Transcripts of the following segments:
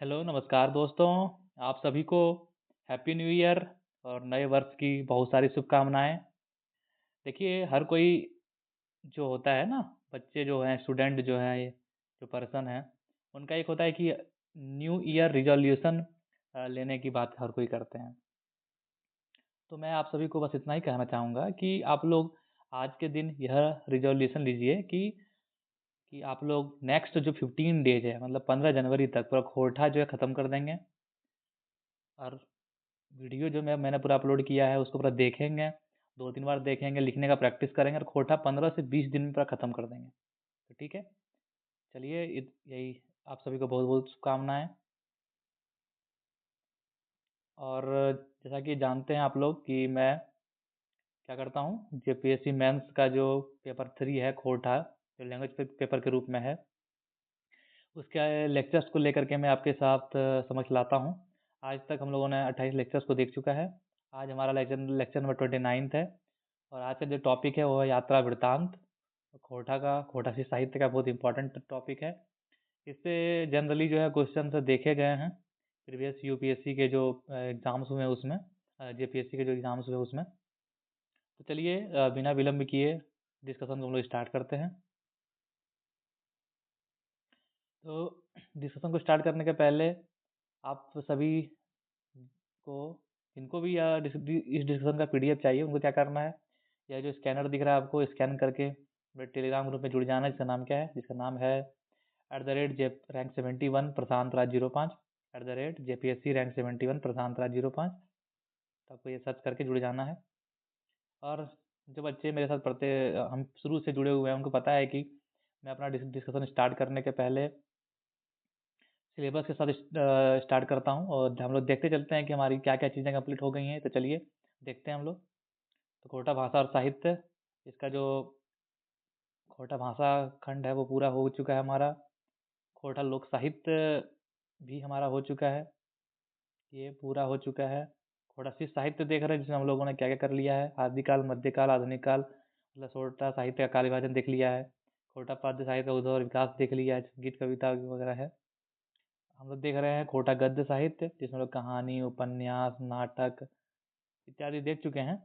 Hello, नमस्कार दोस्तों। आप सभी को हैप्पी न्यू ईयर और नए वर्ष की बहुत सारी शुभकामनाएं। देखिए, हर कोई जो होता है ना, बच्चे जो हैं, स्टूडेंट जो हैं, जो पर्सन है, उनका एक होता है कि न्यू ईयर रिजोल्यूशन लेने की बात हर कोई करते हैं। तो मैं आप सभी को बस इतना ही कहना चाहूँगा कि आप लोग आज के दिन यह रिजोल्यूशन लीजिए कि आप लोग नेक्स्ट जो 15 डेज है, मतलब 15 जनवरी तक पूरा खोरठा जो है ख़त्म कर देंगे। और वीडियो जो मैंने पूरा अपलोड किया है उसको पूरा देखेंगे, 2-3 बार देखेंगे, लिखने का प्रैक्टिस करेंगे और खोटा 15 से 20 दिन में पूरा ख़त्म कर देंगे। तो ठीक है, चलिए यही आप सभी को बहुत बहुत शुभकामनाएं। और जैसा कि जानते हैं आप लोग कि मैं क्या करता हूँ, जेपीएससी मेंस का जो पेपर 3 है खोटा, जो लैंग्वेज पेपर के रूप में है, उसके लेक्चर्स को लेकर के मैं आपके साथ समझ लाता हूँ। आज तक हम लोगों ने 28 लेक्चर्स को देख चुका है। आज हमारा लेक्चर नंबर 29 है। और आज का जो टॉपिक है वो है यात्रा वृत्तांत। खोटा सी साहित्य का बहुत इंपॉर्टेंट टॉपिक है। इससे जनरली जो है क्वेश्चन देखे गए हैं प्रीवियस यूपीएससी के जो एग्ज़ाम्स हुए उसमें, जेपीएससी के जो एग्ज़ाम्स हुए उसमें। तो चलिए बिना विलम्ब किए डिस्कशन को हम लोग स्टार्ट करते हैं। तो डिस्कशन को स्टार्ट करने के पहले आप सभी को, जिनको भी इस डिस्कशन का पीडीएफ चाहिए, उनको क्या करना है, यह जो स्कैनर दिख रहा है आपको, स्कैन करके मेरे टेलीग्राम ग्रुप में जुड़ जाना है, जिसका नाम क्या है, जिसका नाम है @JRank71 प्रशांत राज 05, @JPSC Rank 71 प्रशांत राज 05। तो आपको ये सर्च करके जुड़ जाना है। और जो बच्चे मेरे साथ पढ़ते, हम शुरू से जुड़े हुए हैं, उनको पता है कि मैं अपना डिस्कशन स्टार्ट करने के पहले सिलेबस के साथ स्टार्ट करता हूँ, और हम लोग देखते चलते हैं कि हमारी क्या क्या चीज़ें कंप्लीट हो गई हैं। तो चलिए देखते हैं हम लोग। तो खोटा भाषा और साहित्य, इसका जो खोटा भाषा खंड है वो पूरा हो चुका है हमारा। खोटा लोक साहित्य भी हमारा हो चुका है, ये पूरा हो चुका है। खोटा शिष्ट साहित्य देख रहे हैं, जिसमें हम लोगों ने क्या क्या कर लिया है, आदिकाल, मध्यकाल, आधुनिक काल, मतलब छोटा साहित्य का काल विभाजन देख लिया है। खोटा पद्य साहित्य का उद्भव और विकास देख लिया है, गीत कविता वगैरह है। हम लोग देख रहे हैं खोटा गद्य साहित्य, जिसमें लोग कहानी, उपन्यास, नाटक इत्यादि देख चुके हैं।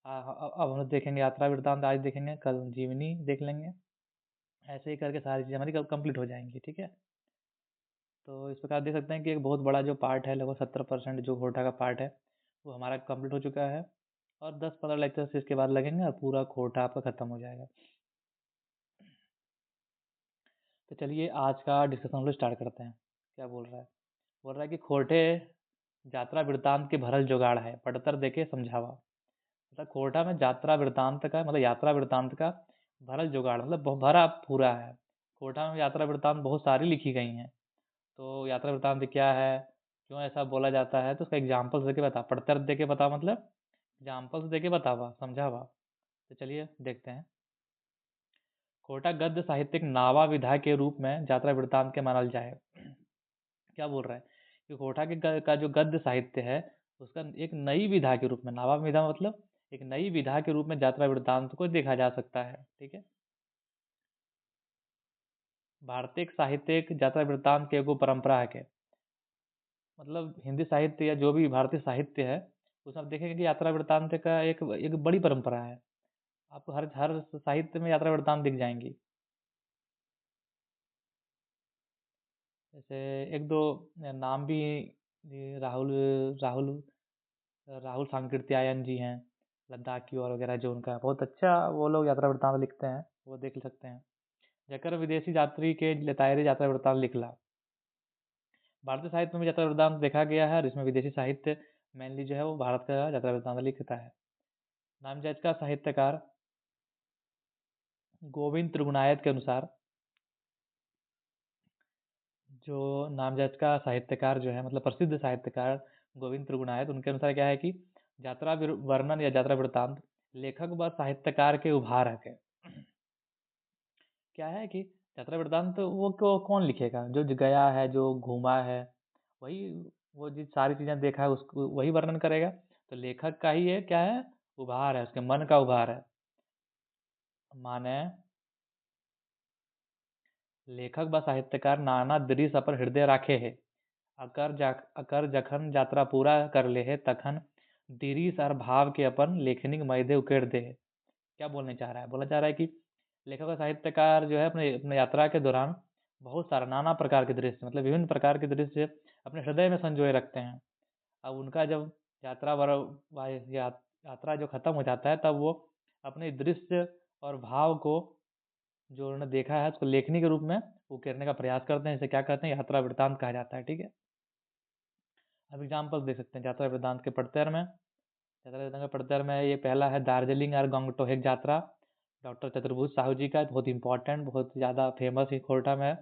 अब हम लोग देखेंगे यात्रा वृत्तांत, आज देखेंगे, कल जीवनी देख लेंगे। ऐसे ही करके सारी चीज़ें हमारी कंप्लीट हो जाएंगी, ठीक है। तो इस प्रकार देख सकते हैं कि एक बहुत बड़ा जो पार्ट है, लगभग 70% जो खोटा का पार्ट है वो हमारा कंप्लीट हो चुका है। और 10-15 लेक्चर्स इसके बाद लगेंगे और पूरा खोटा आपका ख़त्म हो जाएगा। तो चलिए आज का डिस्कशन हम लोग स्टार्ट करते हैं। क्या बोल रहा है कि खोटे यात्रा वृत्तांत के भरल जुगाड़ है, पढ़तर देके समझावा। मतलब खोटा में यात्रा वृत्तांत का, मतलब यात्रा वृत्तांत का भरल जुगाड़, मतलब भरा पूरा है। खोटा में यात्रा वृत्तांत बहुत सारी लिखी गई हैं। तो यात्रा वृत्तांत क्या है, क्यों ऐसा बोला जाता है, तो उसका एग्जाम्पल्स देके बता, पढ़तर देके बता, मतलब एग्जाम्पल्स देके बतावा, समझावा। तो चलिए देखते हैं। खोटा गद्य साहित्यिक नावा विधा के रूप में यात्रा वृत्तांत के मानल जाए। क्या बोल रहा है कि खोटा के का जो गद्य साहित्य है, उसका एक नई विधा के रूप में, नावा विधा मतलब एक नई विधा के रूप में यात्रा वृत्तांत को देखा जा सकता है, ठीक है। भारतीय साहित्यिक यात्रा वृत्तांत के एगो परंपरा है के, मतलब हिंदी साहित्य या जो भी भारतीय साहित्य है, उसमें आप देखेंगे कि यात्रा वृत्तांत का एक एक बड़ी परंपरा है। आपको हर हर साहित्य में यात्रा वृत्तांत दिख जाएंगी। जैसे एक दो नाम भी, राहुल राहुल राहुल सांकृत्यायन जी हैं, लद्दाखी और वगैरह, जो उनका बहुत अच्छा, वो लोग यात्रा वृत्तांत लिखते हैं, वो देख सकते हैं। जकर विदेशी यात्री के लतायरे यात्रा वृत्तांत लिखला। भारतीय साहित्य में भी यात्रा वृत्तांत देखा गया है, और इसमें विदेशी साहित्य मेनली जो है वो भारत का यात्रा वृत्तांत लिखता है। नामजद का साहित्यकार गोविंद त्रिगुणायत के अनुसार, जो नामजद का साहित्यकार जो है, मतलब प्रसिद्ध साहित्यकार गोविंद त्रिगुणायत, उनके अनुसार क्या है कि यात्रा वर्णन या यात्रा वृत्तांत लेखक व साहित्यकार के उभार है। क्या है कि यात्रा वृत्तांत वो कौन लिखेगा, जो गया है, जो घूमा है, वही, वो जिस सारी चीजें देखा है उसको वही वर्णन करेगा। तो लेखक का ही है, क्या है, उभार है, उसके मन का उभार है। माने लेखक व साहित्यकार नाना दृश्य अपन हृदय राखे है, अकर जखन यात्रा पूरा कर ले है तखन दिरीस और भाव के अपन लेखनिक मैदे उकेड़ दे है। क्या बोलने चाह रहा है? बोलना चाह रहा है कि लेखक और साहित्यकार जो है अपने अपने यात्रा के दौरान बहुत सारा नाना प्रकार के दृश्य, मतलब विभिन्न प्रकार के दृश्य अपने हृदय में संजोए रखते हैं। अब उनका जब यात्रा जो खत्म हो जाता है, तब वो अपने दृश्य और भाव को जो उन्होंने देखा है उसको लेखनी के रूप में उकेरने का प्रयास करते हैं। इसे क्या कहते हैं? यात्रा वृत्तांत कहा जाता है। ठीक है, अब एग्जाम्पल देख सकते हैं यात्रा वृत्तांत के पढ़तेर में। यात्रा वृत्तांत के पढ़तेर में ये पहला है दार्जिलिंग और गंगटोहेक यात्रा, डॉक्टर चतुर्भुज साहू जी का, बहुत इंपॉर्टेंट, बहुत ज़्यादा फेमस ही खोरठा में है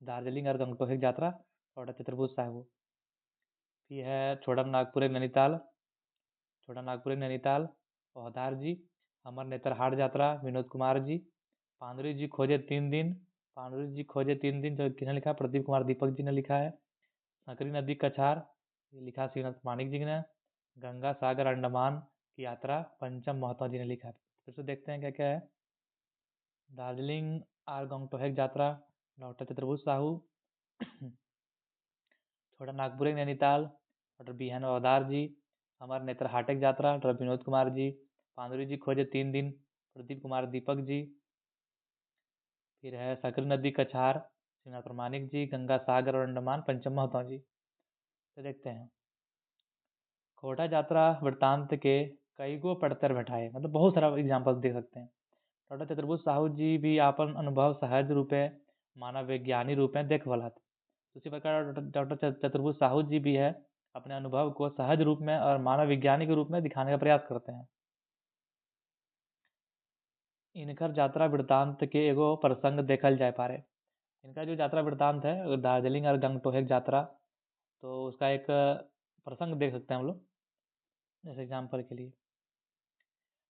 दार्जिलिंग और गंगटोहेक यात्रा, डॉक्टर चतुर्भुज साहू। फिर है छोड़म नागपुर नैनीताल, छोड़म नागपुर नैनीताल ओहदार जी। अमर नेत्रहाट यात्रा विनोद कुमार जी। पांडुरी जी खोजे 3 दिन, पांडुरी जी खोजे 3 दिन जो किसने लिखा? प्रदीप कुमार दीपक जी ने लिखा है। सकरी नदी कछार, ये लिखा श्रीनाथ मानिक जी ने। गंगा सागर अंडमान की यात्रा पंचम महतो जी ने लिखा है। फिर से देखते हैं क्या क्या है। दार्जिलिंग आर गंगटोहेक यात्रा doctor Chaturbhuj Sahu. Chota Nagpur Nainital doctor B N Avadhar ji. अमर नेत्रहाटक यात्रा डॉक्टर विनोद कुमार जी। पांडुरी जी खोजे 3 दिन प्रदीप कुमार दीपक जी। फिर है सकरी नदी कछार श्रीनाथ प्रमाणिक जी। गंगा सागर और अंडमान पंचम महतो जी। तो देखते हैं खोटा यात्रा वृत्तांत के कई गो पढ़तर बैठाए, मतलब बहुत सारा एग्जाम्पल दे सकते हैं। डॉक्टर चतुर्भुज साहू जी भी आपन अनुभव सहज रूपे मानव विज्ञानी रूप में देखवलात। उसी प्रकार डॉक्टर चतुर्भुज साहू जी भी है अपने अनुभव को सहज रूप में और मानव विज्ञानी के रूप में दिखाने का प्रयास करते हैं। इनकर यात्रा वृत्तांत के एगो प्रसंग देखल जाए पारे। इनका जो यात्रा वृत्तांत है दार्जिलिंग और गंगटोहेक यात्रा, तो उसका एक प्रसंग देख सकते हैं हम लोग, जैसे एग्जाम्पल के लिए।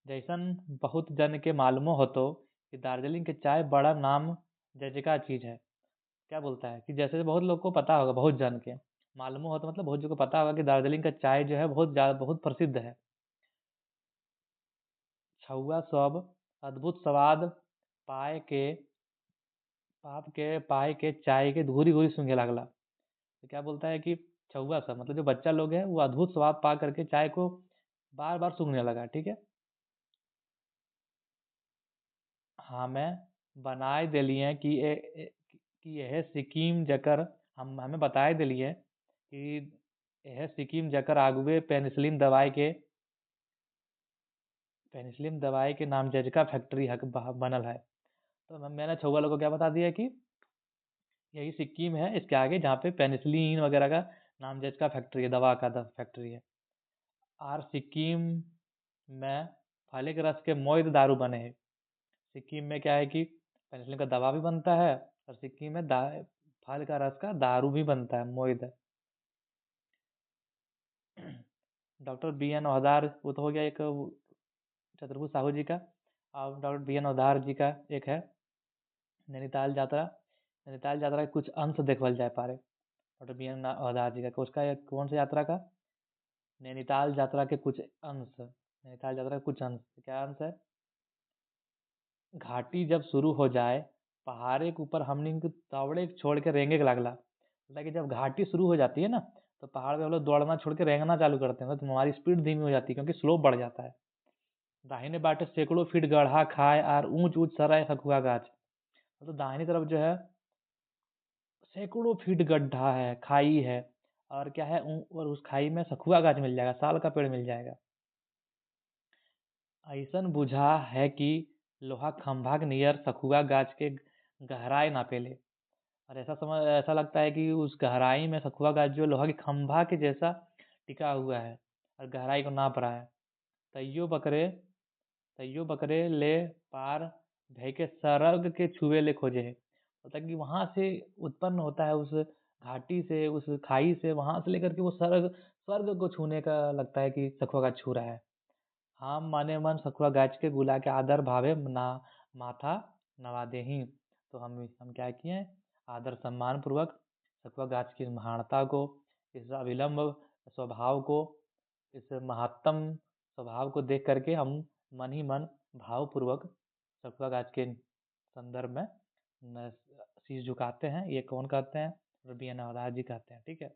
जैसन बहुत जन के मालूमो हो तो कि दार्जिलिंग के चाय बड़ा नाम जयजयकार चीज है। क्या बोलता है कि जैसे बहुत लोग को पता होगा, बहुत जन के मालूम हो तो मतलब बहुत जो को पता होगा कि दार्जिलिंग का चाय जो है बहुत ज्यादा बहुत प्रसिद्ध है। छुआ सब अद्भुत स्वाद पाए के पाए के चाय के घूरी घूरी सूंघे लागला। तो क्या बोलता है कि छुआ सब मतलब जो बच्चा लोग है वो अद्भुत स्वाद पा करके चाय को बार बार सूंघने लगा। ठीक है, हाँ मैं बनाए दिलिए कि यह सिक्किम जकर हम हमें बताए दिलिए कि यह सिक्किम जकर आगुए पेनिसिलिन दवाई के नाम जजका फैक्ट्री बनल है। तो मैंने छुआ लोग को क्या बता दिया कि यही सिक्किम है, इसके आगे जहाँ पे पेनिसिलिन वगैरह का नाम जज का फैक्ट्री है, दवा का फैक्ट्री है। और सिक्किम में फले के रस के मोइद दारू बने हैं। सिक्किम में क्या है कि पेनिसिलिन का दवा भी बनता है और सिक्किम में फल का रस का दारू भी बनता है, मोइद। डॉक्टर बी एन औधार, वो तो हो गया एक चतुर्भुज साहू जी का। और डॉक्टर बी एन औधार जी का एक है नैनीताल यात्रा। नैनीताल यात्रा के कुछ अंश देखल जाए पारे डॉक्टर बी एन औधार जी का। उसका एक कौन सा यात्रा का? नैनीताल यात्रा के कुछ अंश, नैनीताल यात्रा के कुछ अंश। क्या अंश है? घाटी जब शुरू हो जाए पहाड़े के ऊपर हमने दौड़े छोड़ के रेंगे के लागला। मतलब कि जब घाटी शुरू हो जाती है ना, तो पहाड़ पे हम लोग दौड़ना छोड़ के रेंगना चालू करते हैं, तो हमारी स्पीड धीमी हो जाती है क्योंकि स्लोप बढ़ जाता है। दाहिने बाटे सैकड़ों फीट गढ़ा खाए और ऊंच ऊंच सराय सखुआ गाछ, मतलब दाहिनी तरफ जो है सैकड़ों फीट गड्ढा है, खाई है, और क्या है और उस खाई में सखुआ गाछ मिल जाएगा, साल का पेड़ मिल जाएगा। ऐसन बुझा है कि लोहा खंभा के नियर सखुआ गाछ के गहराई नापेले। और ऐसा लगता है कि उस गहराई में सखुआ गाछ जो लोहा के खंभा के जैसा टिका हुआ है और गहराई को नाप रहा है। तैयो बकरे तैयो बकरे ले पार भय के सरग के छुए ले खोजे है। मतलब कि वहां से उत्पन्न होता है, उस घाटी से, उस खाई से, वहां से लेकर के वो स्वर्ग को छूने का लगता है कि सखुआ गाछ छू रहा है। हम माने मन सखुआ गाछ के गुला के आदर भावे ना माथा नवा देही। तो हम क्या किए? आदर सम्मान पूर्वक सखुआ गाछ की महानता को, इस अविलंब स्वभाव को, इस महत्तम स्वभाव को देख करके हम मन ही मन भावपूर्वक सखुआ गाछ के संदर्भ में शीश झुकाते हैं। ये कौन कहते हैं? रबी नवराज जी कहते हैं। ठीक है,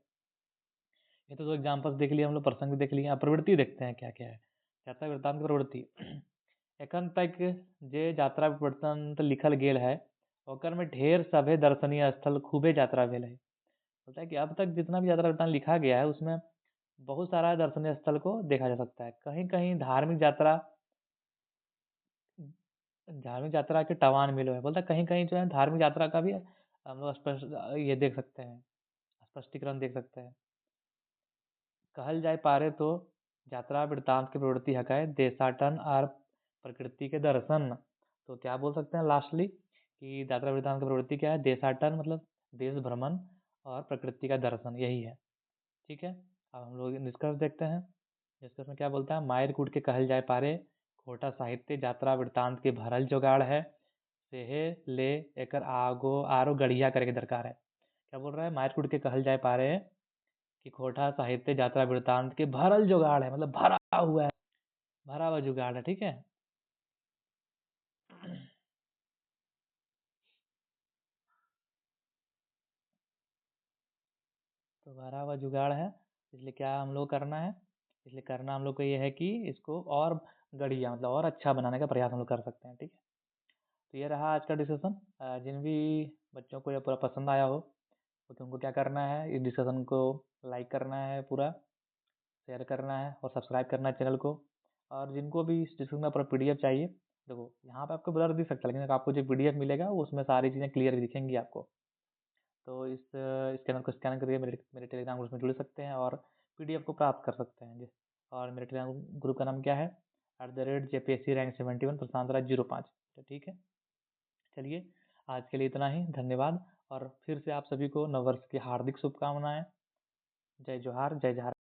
ये तो 2 एग्जांपल्स देख लिए हम लोग, प्रसंग भी देख लिए। अब प्रवृत्ति देखते हैं क्या क्या है। यात्रा वृत्तांत की प्रवृत्ति। एखन तक जे यात्रा वृत्तांत लिखल गेल है, ओकर में ढेर सभे दर्शनीय स्थल खूबे यात्रा भेल है। बोलता है कि अब तक जितना भी यात्रा वृत्तांत लिखा गया है उसमें बहुत सारा दर्शनीय स्थल को देखा जा सकता है। कहीं कहीं धार्मिक यात्रा के टवान मिलो है। बोलता है कहीं कहीं जो है धार्मिक यात्रा का भी हम लोग स्पष्ट ये देख सकते हैं, स्पष्टीकरण देख सकते हैं। कहल जाए पारे तो यात्रा वृत्तांत की प्रवृत्ति हकाय देशाटन और प्रकृति के दर्शन। तो क्या बोल सकते हैं लास्टली कि यात्रा वृत्तांत की प्रवृत्ति क्या है? देशाटन मतलब देश भ्रमण, और प्रकृति का दर्शन, यही है। ठीक है, अब हम लोग निष्कर्ष देखते हैं। निष्कर्ष में क्या बोलता है? मायर कूट के कहल जाए पारे खोटा साहित्य यात्रा वृत्तांत के भरल जोगाड़ है, सेहे ले एकर आगो आरो गढ़िया करे के दरकार है। क्या बोल रहा है? मायर कूट के कहल जाए पारे कि खोटा साहित्य यात्रा वृत्तांत के भरल जुगाड़ है, मतलब भरा हुआ है, भरा हुआ जुगाड़ है। ठीक है, तो भरा हुआ जुगाड़ है, इसलिए क्या हम लोग करना है? इसलिए करना हम लोग को ये है कि इसको और गढ़िया मतलब और अच्छा बनाने का प्रयास हम लोग कर सकते हैं। ठीक है, तो ये रहा आज का डिस्कशन। जिन भी बच्चों को ये पूरा पसंद आया हो तो तुमको क्या करना है? इस डिस्कशन को लाइक करना है, पूरा शेयर करना है और सब्सक्राइब करना है चैनल को। और जिनको भी इस डिस्कशन का पूरा पीडीएफ चाहिए, देखो यहाँ पे आपको ब्लर दिख सकता है, लेकिन आपको जो पीडीएफ मिलेगा वो उसमें सारी चीज़ें क्लियर दिखेंगी आपको। तो इस स्कैनर को स्कैन करके मेरे टेलीग्राम ग्रुप में जुड़ सकते हैं और पीडीएफ को प्राप्त कर सकते हैं जी। और मेरे टेलीग्राम ग्रुप का नाम क्या है? @JPSC रैंक 71 प्रशांत राज 05। तो ठीक है, चलिए आज के लिए इतना ही, धन्यवाद। और फिर से आप सभी को नववर्ष की हार्दिक शुभकामनाएं। जय जोहार, जय झारखंड।